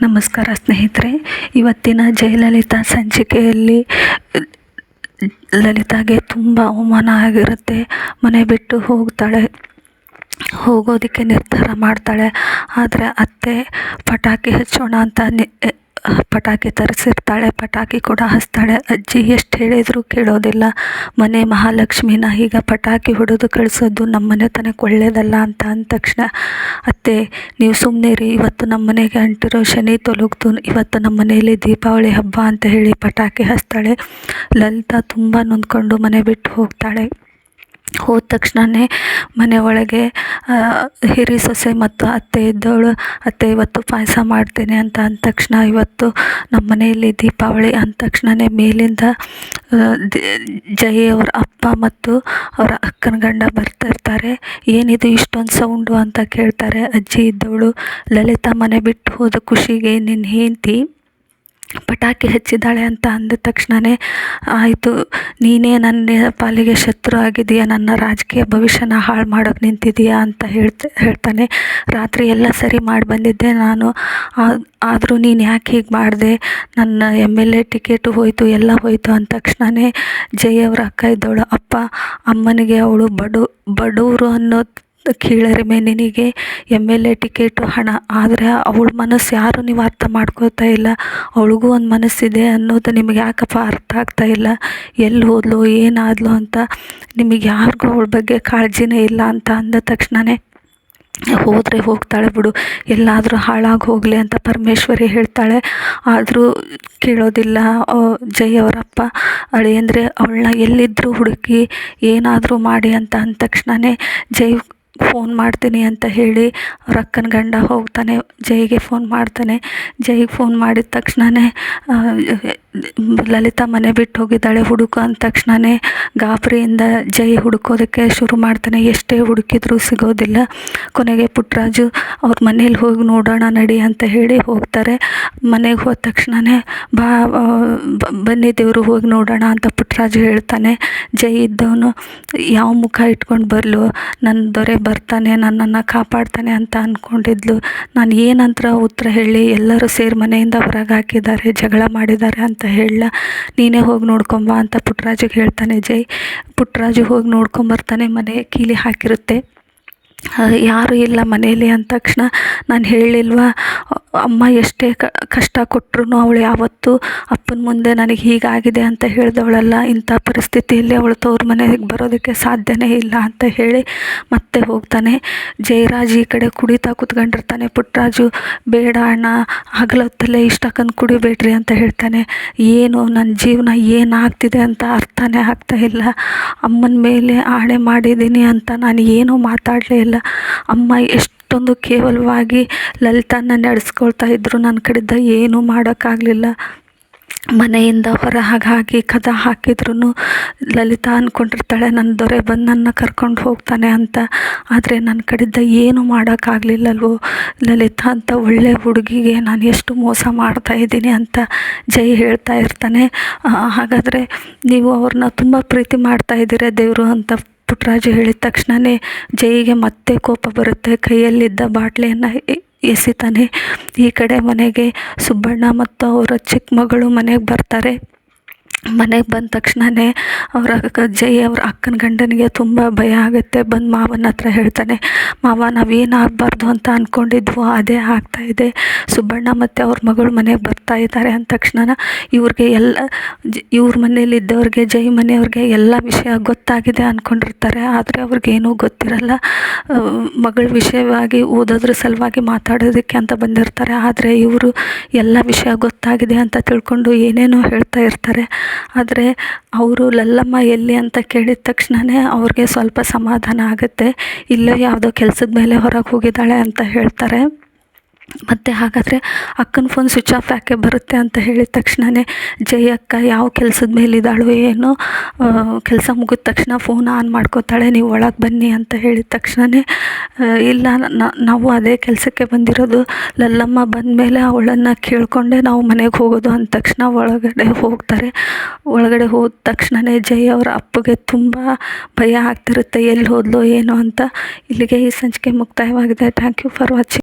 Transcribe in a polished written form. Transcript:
ನಮಸ್ಕಾರ ಸ್ನೇಹಿತರೆ. ಇವತ್ತಿನ ಜಯಲಲಿತಾ ಸಂಚಿಕೆಯಲ್ಲಿ ಲಲಿತಾಗೆ ತುಂಬ ಅವಮಾನ ಆಗಿರುತ್ತೆ. ಮನೆ ಬಿಟ್ಟು ಹೋಗೋದಕ್ಕೆ ನಿರ್ಧಾರ ಮಾಡ್ತಾಳೆ. ಆದರೆ ಅತ್ತೆ ಪಟಾಕಿ ಹಚ್ಚೋಣ ಅಂತ ಪಟಾಕಿ ತರಿಸಿರ್ತಾಳೆ. ಪಟಾಕಿ ಕೂಡ ಹಚ್ತಾಳೆ. ಅಜ್ಜಿ ಎಷ್ಟು ಹೇಳಿದರೂ ಕೇಳೋದಿಲ್ಲ. ಮನೆ ಮಹಾಲಕ್ಷ್ಮಿನ ಈಗ ಪಟಾಕಿ ಹೊಡೆದು ಕಳಿಸೋದು ನಮ್ಮ ಮನೆತನಕ್ಕೆ ಒಳ್ಳೆಯದಲ್ಲ ಅಂತ ಅಂದ ತಕ್ಷಣ, ಅತ್ತೆ ನೀವು ಸುಮ್ಮನೆ ರೀ, ಇವತ್ತು ನಮ್ಮ ಮನೆಗೆ ಅಂಟಿರೋ ಶನಿ ತೊಲಗ್ತು, ಇವತ್ತು ನಮ್ಮ ಮನೆಯಲ್ಲಿ ದೀಪಾವಳಿ ಹಬ್ಬ ಅಂತ ಹೇಳಿ ಪಟಾಕಿ ಹಚ್ತಾಳೆ. ಲಲಿತಾ ತುಂಬ ನೊಂದ್ಕೊಂಡು ಮನೆ ಬಿಟ್ಟು ಹೋಗ್ತಾಳೆ. ಹೋದ ತಕ್ಷಣವೇ ಮನೆ ಒಳಗೆ ಹಿರಿ ಸೊಸೆ ಮತ್ತು ಅತ್ತೆ ಇದ್ದವಳು, ಅತ್ತೆ ಇವತ್ತು ಪಾಯಸ ಮಾಡ್ತೇನೆ ಅಂತ ಅಂದ ತಕ್ಷಣ, ಇವತ್ತು ನಮ್ಮ ಮನೆಯಲ್ಲಿ ದೀಪಾವಳಿ ಅಂದ ತಕ್ಷಣವೇ ಮೇಲಿಂದ ಜಯವ್ರ ಅಪ್ಪ ಮತ್ತು ಅವರ ಅಕ್ಕನ ಗಂಡ ಬರ್ತಿರ್ತಾರೆ. ಏನಿದು ಇಷ್ಟೊಂದು ಸೌಂಡು ಅಂತ ಕೇಳ್ತಾರೆ. ಅಜ್ಜಿ ಇದ್ದವಳು, ಲಲಿತಾ ಮನೆ ಬಿಟ್ಟು ಹೋದ ಖುಷಿಗೆ ನಿನ್ನ ಹೆಂಡತಿ ಪಟಾಕಿ ಹಚ್ಚಿದ್ದಾಳೆ ಅಂತ ಅಂದ ತಕ್ಷಣವೇ, ಆಯಿತು ನೀನೇ ನನ್ನ ಪಾಲಿಗೆ ಶತ್ರು ಆಗಿದೆಯಾ, ನನ್ನ ರಾಜಕೀಯ ಭವಿಷ್ಯನ ಹಾಳು ಮಾಡೋಕ್ಕೆ ನಿಂತಿದೆಯಾ ಅಂತ ಹೇಳ್ತಾನೆ. ರಾತ್ರಿ ಎಲ್ಲ ಸರಿ ಮಾಡಿ ಬಂದಿದ್ದೆ ನಾನು, ಆದರೂ ನೀನು ಯಾಕೆ ಹೀಗೆ ಮಾಡಿದೆ, ನನ್ನ MLA ಟಿಕೆಟು ಹೋಯಿತು, ಎಲ್ಲ ಹೋಯಿತು ಅಂದ ತಕ್ಷಣವೇ ಜಯವ್ರ ಅಕ್ಕ ಇದ್ದವಳು, ಅಪ್ಪ ಅಮ್ಮನಿಗೆ ಅವಳು ಬಡವರು ಅನ್ನೋ ಕೀಳರಿಮೆ, ನಿನಗೆ MLA ಟಿಕೆಟು ಹಣ, ಆದರೆ ಅವಳ ಮನಸ್ಸು ಯಾರು ನೀವು ಅರ್ಥ ಮಾಡ್ಕೋತಾ ಇಲ್ಲ. ಅವಳಿಗೂ ಒಂದು ಮನಸ್ಸಿದೆ ಅನ್ನೋದು ನಿಮಗೆ ಯಾಕಪ್ಪ ಅರ್ಥ ಆಗ್ತಾ ಇಲ್ಲ. ಎಲ್ಲಿ ಹೋದ್ಲು ಏನಾದ್ಲು ಅಂತ ನಿಮಗೆ ಯಾರಿಗೂ ಅವಳ ಬಗ್ಗೆ ಕಾಳಜಿನೇ ಇಲ್ಲ ಅಂತ ಅಂದ ತಕ್ಷಣವೇ, ಹೋದರೆ ಹೋಗ್ತಾಳೆ ಬಿಡು, ಎಲ್ಲಾದರೂ ಹಾಳಾಗಿ ಹೋಗಲಿ ಅಂತ ಪರಮೇಶ್ವರಿ ಹೇಳ್ತಾಳೆ. ಆದರೂ ಕೇಳೋದಿಲ್ಲ ಜಯವ್ರಪ್ಪ. ಅಳಿಯಂದರೆ ಅವಳನ್ನ ಎಲ್ಲಿದ್ದರೂ ಹುಡುಕಿ ಏನಾದರೂ ಮಾಡಿ ಅಂತ ಅಂದ ತಕ್ಷಣವೇ ಜೈ ಫೋನ್ ಮಾಡ್ತೀನಿ ಅಂತ ಹೇಳಿ ಅವ್ರ ಅಕ್ಕನ ಗಂಡ ಹೋಗ್ತಾನೆ. ಜೈಗೆ ಫೋನ್ ಮಾಡ್ತಾನೆ. ಜೈಗೆ ಫೋನ್ ಮಾಡಿದ ತಕ್ಷಣವೇ ಲಲಿತಾ ಮನೆ ಬಿಟ್ಟು ಹೋಗಿದ್ದಾಳೆ ಹುಡುಕು ಅಂದ ತಕ್ಷಣವೇ ಗಾಬರಿಯಿಂದ ಜೈ ಹುಡುಕೋದಕ್ಕೆ ಶುರು ಮಾಡ್ತಾನೆ. ಎಷ್ಟೇ ಹುಡುಕಿದ್ರೂ ಸಿಗೋದಿಲ್ಲ. ಕೊನೆಗೆ ಪುಟ್ಟರಾಜು ಅವ್ರ ಮನೇಲಿ ಹೋಗಿ ನೋಡೋಣ ನಡಿ ಅಂತ ಹೇಳಿ ಹೋಗ್ತಾರೆ. ಮನೆಗೆ ಹೋದ ತಕ್ಷಣವೇ ಬನ್ನಿ ದೇವರು ಹೋಗಿ ನೋಡೋಣ ಅಂತ ಪುಟ್ಟರಾಜು ಹೇಳ್ತಾನೆ. ಜೈ ಇದ್ದವನು ಯಾವ ಮುಖ ಇಟ್ಕೊಂಡು ಬರಲು, ನನ್ನ ದೊರೆ ಬರ್ತಾನೆ ನನ್ನನ್ನು ಕಾಪಾಡ್ತಾನೆ ಅಂತ ಅಂದ್ಕೊಂಡಿದ್ಲು. ನಾನು ಏನಂತ ಉತ್ತರ ಹೇಳಿ, ಎಲ್ಲರೂ ಸೇರಿ ಮನೆಯಿಂದ ಹೊರಗೆ ಹಾಕಿದ್ದಾರೆ, ಜಗಳ ಮಾಡಿದ್ದಾರೆ ಅಂತ ಹೇಳ, ನೀನೇ ಹೋಗಿ ನೋಡ್ಕೊಂಬ ಅಂತ ಪುಟ್ಟರಾಜಿಗೆ ಹೇಳ್ತಾನೆ. ಜೈ ಪುಟ್ಟರಾಜು ಹೋಗಿ ನೋಡ್ಕೊಂಬರ್ತಾನೆ. ಮನೆ ಕೀಲಿ ಹಾಕಿರುತ್ತೆ, ಯಾರೂ ಇಲ್ಲ ಮನೆಯಲ್ಲಿ ಅಂದ ತಕ್ಷಣ, ನಾನು ಹೇಳಿಲ್ವಾ ಅಮ್ಮ ಎಷ್ಟೇ ಕಷ್ಟ ಕೊಟ್ಟರು ಅವಳು ಯಾವತ್ತೂ ಅಪ್ಪನ ಮುಂದೆ ನನಗೆ ಹೀಗಾಗಿದೆ ಅಂತ ಹೇಳಿದವಳಲ್ಲ, ಇಂಥ ಪರಿಸ್ಥಿತಿಯಲ್ಲಿ ಅವಳು ತವ್ರ ಮನೆಗೆ ಬರೋದಕ್ಕೆ ಸಾಧ್ಯನೇ ಇಲ್ಲ ಅಂತ ಹೇಳಿ ಮತ್ತೆ ಹೋಗ್ತಾನೆ. ಜಯರಾಜ್ ಈ ಕಡೆ ಕುಡಿತಾ ಕೂತ್ಕೊಂಡಿರ್ತಾನೆ. ಪುಟ್ಟರಾಜು, ಬೇಡ ಅಣ್ಣ, ಹಗಲೊತ್ತಲ್ಲೇ ಇಷ್ಟಕ್ಕಂದು ಕುಡಿಬೇಡ್ರಿ ಅಂತ ಹೇಳ್ತಾನೆ. ಏನು ನನ್ನ ಜೀವನ ಏನಾಗ್ತಿದೆ ಅಂತ ಅರ್ಥನೇ ಆಗ್ತಾ ಇಲ್ಲ. ಅಮ್ಮನ ಮೇಲೆ ಆಣೆ ಮಾಡಿದ್ದೀನಿ ಅಂತ ನಾನು ಏನೂ ಮಾತಾಡಲೇ ಇಲ್ಲ. ಅಮ್ಮ ಎಷ್ಟೊಂದು ಕೇವಲವಾಗಿ ಲಲಿತಾನ ನಡೆಸ್ಕೊಳ್ತಾ ಇದ್ರು, ನನ್ನ ಕಡೆಯಿಂದ ಏನೂ ಮಾಡೋಕ್ಕಾಗಲಿಲ್ಲ. ಮನೆಯಿಂದ ಹೊರ ಹಾಗಾಗಿ ಕದ ಹಾಕಿದ್ರೂ ಲಲಿತಾ ಅಂದ್ಕೊಂಡಿರ್ತಾಳೆ ನನ್ನ ದೊರೆ ಬಂದು ನನ್ನ ಕರ್ಕೊಂಡು ಹೋಗ್ತಾನೆ ಅಂತ. ಆದರೆ ನನ್ನ ಕಡೆಯಿಂದ ಏನೂ ಮಾಡೋಕ್ಕಾಗಲಿಲ್ಲಲ್ವೋ, ಲಲಿತಾ ಅಂತ ಒಳ್ಳೆ ಹುಡುಗಿಗೆ ನಾನು ಎಷ್ಟು ಮೋಸ ಮಾಡ್ತಾಯಿದ್ದೀನಿ ಅಂತ ಜೈ ಹೇಳ್ತಾ ಇರ್ತಾನೆ. ಹಾಗಾದರೆ ನೀವು ಅವ್ರನ್ನ ತುಂಬ ಪ್ರೀತಿ ಮಾಡ್ತಾಯಿದ್ದೀರ ದೇವರು ಅಂತ ಪುಟ್ಟರಾಜು ಹೇಳಿದ ತಕ್ಷಣವೇ ಜೈಗೆ ಮತ್ತೆ ಕೋಪ ಬರುತ್ತೆ. ಕೈಯಲ್ಲಿದ್ದ ಬಾಟ್ಲಿಯನ್ನು ಎಸಿತಾನೆ. ಈ ಕಡೆ ಮನೆಗೆ ಸುಬ್ಬಣ್ಣ ಮತ್ತು ಅವರ ಚಿಕ್ಕ ಮಗಳು ಮನೆಗೆ ಬರ್ತಾರೆ. ಮನೆಗೆ ಬಂದ ತಕ್ಷಣವೇ ಜೈ ಅವ್ರ ಅಕ್ಕನ ಗಂಡನಿಗೆ ತುಂಬ ಭಯ ಆಗುತ್ತೆ. ಬಂದು ಮಾವನ ಹತ್ರ ಹೇಳ್ತಾನೆ, ಮಾವ ನಾವೇನಾಗಬಾರ್ದು ಅಂತ ಅಂದ್ಕೊಂಡಿದ್ವೋ ಅದೇ ಆಗ್ತಾಯಿದೆ. ಸುಬ್ಬಣ್ಣ ಮತ್ತು ಅವ್ರ ಮಗಳು ಮನೆಗೆ ಬರ್ತಾ ಇದ್ದಾರೆ ಅಂದ ತಕ್ಷಣ ಇವ್ರಿಗೆ ಇವ್ರ ಮನೇಲಿದ್ದವ್ರಿಗೆ, ಜೈ ಮನೆಯವ್ರಿಗೆ ಎಲ್ಲ ವಿಷಯ ಗೊತ್ತಾಗಿದೆ ಅಂದ್ಕೊಂಡಿರ್ತಾರೆ. ಆದರೆ ಅವ್ರಿಗೇನೂ ಗೊತ್ತಿರಲ್ಲ. ಮಗಳ ವಿಷಯವಾಗಿ ಓದೋದ್ರ ಸಲುವಾಗಿ ಮಾತಾಡೋದಕ್ಕೆ ಅಂತ ಬಂದಿರ್ತಾರೆ. ಆದರೆ ಇವರು ಎಲ್ಲ ವಿಷಯ ಗೊತ್ತಾಗಿದೆ ಅಂತ ತಿಳ್ಕೊಂಡು ಏನೇನೋ ಹೇಳ್ತಾ ಇರ್ತಾರೆ. ಆದರೆ ಅವರು ಲಲ್ಲಮ್ಮ ಎಲ್ಲಿ ಅಂತ ಕೇಳಿದ ತಕ್ಷಣವೇ ಅವ್ರಿಗೆ ಸ್ವಲ್ಪ ಸಮಾಧಾನ ಆಗುತ್ತೆ. ಇಲ್ಲೇ ಯಾವುದೋ ಕೆಲಸದ ಮೇಲೆ ಹೊರಗೆ ಹೋಗಿದ್ದಾಳೆ ಅಂತ ಹೇಳ್ತಾರೆ. ಮತ್ತು ಹಾಗಾದರೆ ಅಕ್ಕನ ಫೋನ್ ಸ್ವಿಚ್ ಆಫ್ ಯಾಕೆ ಬರುತ್ತೆ ಅಂತ ಹೇಳಿದ ತಕ್ಷಣವೇ ಜೈ ಅಕ್ಕ ಯಾವ ಕೆಲಸದ ಮೇಲಿದ್ದಾಳೋ ಏನೋ, ಕೆಲಸ ಮುಗಿದ ತಕ್ಷಣ ಫೋನ್ ಆನ್ ಮಾಡ್ಕೋತಾಳೆ. ನೀವು ಒಳಗೆ ಬನ್ನಿ ಅಂತ ಹೇಳಿದ ತಕ್ಷಣವೇ, ಇಲ್ಲ ನಾವು ಅದೇ ಕೆಲಸಕ್ಕೆ ಬಂದಿರೋದು, ಲಲ್ಲಮ್ಮ ಬಂದ ಮೇಲೆ ಅವಳನ್ನು ಕೇಳಿಕೊಂಡೆ ನಾವು ಮನೆಗೆ ಹೋಗೋದು ಅಂದ ತಕ್ಷಣ ಒಳಗಡೆ ಹೋಗ್ತಾರೆ. ಒಳಗಡೆ ಹೋದ ತಕ್ಷಣವೇ ಜೈ ಅವರ ಅಪ್ಪಗೆ ತುಂಬ ಭಯ ಆಗ್ತಿರುತ್ತೆ, ಎಲ್ಲಿ ಹೋದ್ಲೋ ಏನೋ ಅಂತ. ಇಲ್ಲಿಗೆ ಈ ಸಂಚಿಕೆ ಮುಕ್ತಾಯವಾಗಿದೆ. Thank you for watching.